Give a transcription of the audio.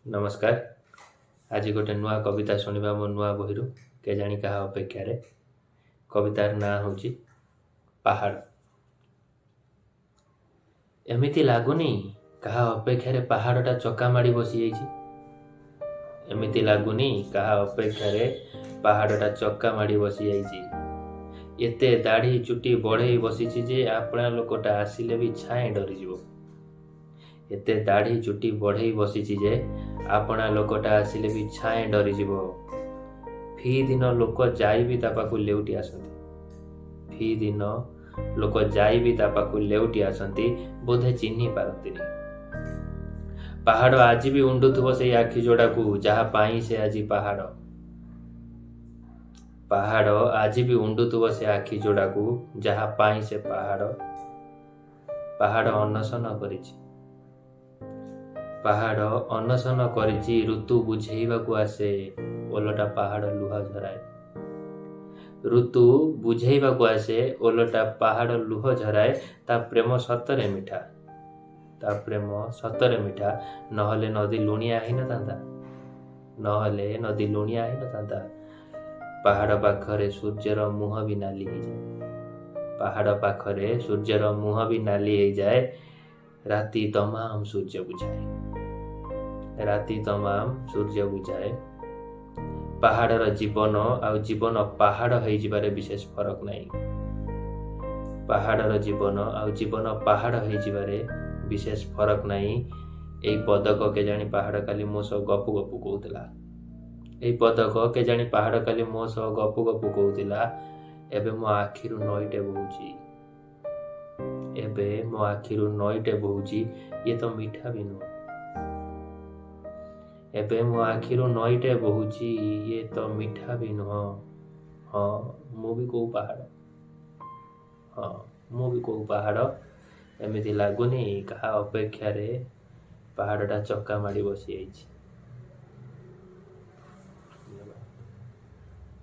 नमस्कार। आज गोटे नुआ कविता शुणा मो नुआ बही के जाणी क्या अपेक्षा कवितार ना हूँ पहाड़। एमिति लगुनि क्या अपेक्षा पहाड़टा चका माड़ी बसी जाइए। एमिति लगुनि क्या अपेक्षा पहाड़टा चक्का माड़ी बसी जाइए। एते दाढ़ी चुटी बढ़े बसी जे आपणा लोकटा आसिले भी छाए डरीज। एते दाढ़ी चुटी बढ़े बसी जे आपणा लोकटा आसिले भी छाए डरीज। फी दिन लोक जाई भी ता पाखु लेउटी आसंती। फी दिन लोक जाई भी ता पाखु लेउटी आसंती, बोधे चिन्ही पारंतिनी। पहाड़ आज भी उंडुथुव से आखि जोड़ा को जहा पाई से आज पहाड़। पहाड़ आज भी उंडुथुव से आखि जोड़ा को जहा पाई से पहाड़। पहाड़ अनशन करिछि। पहाड़ अनशन करिछि ऋतु बुझेइबाकु आसे ओलटा पहाड़ लुहा झराए। ऋतु बुझेइबाकु आसे ओलटा पहाड़ लुह झराए। ता प्रेम सतरे मिठा। ता प्रेम सतरे मिठा। नहले नदी लुणिया ही नथांता। नहले नदी लुणिया ही नथांता। पहाड़ पाखरे सूर्यर मुह भी नाली हो जाए। पहाड़ पाखरे सूर्यर मुह भी नाली हो जाए। राति तमाम सूर्य बुझाए। राति तमाम सूर्य बुझाए। पहाड़र जीवन आउ जीवन पहाड़ हो जिबारे विशेष फरक नहीं। पहाड़र जीवन आउ जीवन पहाड़ हो जिबारे विशेष फरक नहीं। एई पदक के जानी पहाड़ काली मो सह गपु गपु कहूतिला। एई पदक के जानी पहाड़ काली मो सह गपु गपु कहूतिला। एबे मो आखिरु नईटे बोहुची। एबे मो आखिरु नईटे बोहुची। ये तो मीठा भी नुह। एबे मो आखिरु नईटे बोहुची। ये तो मीठा भी नुह। हाँ मु भी कहू पहाड़। हाँ मु भी कहू पहाड़। एमिति लगुनि क्या अपेक्षा पहाड़टा चक्का माड़ी बसी जाइछि।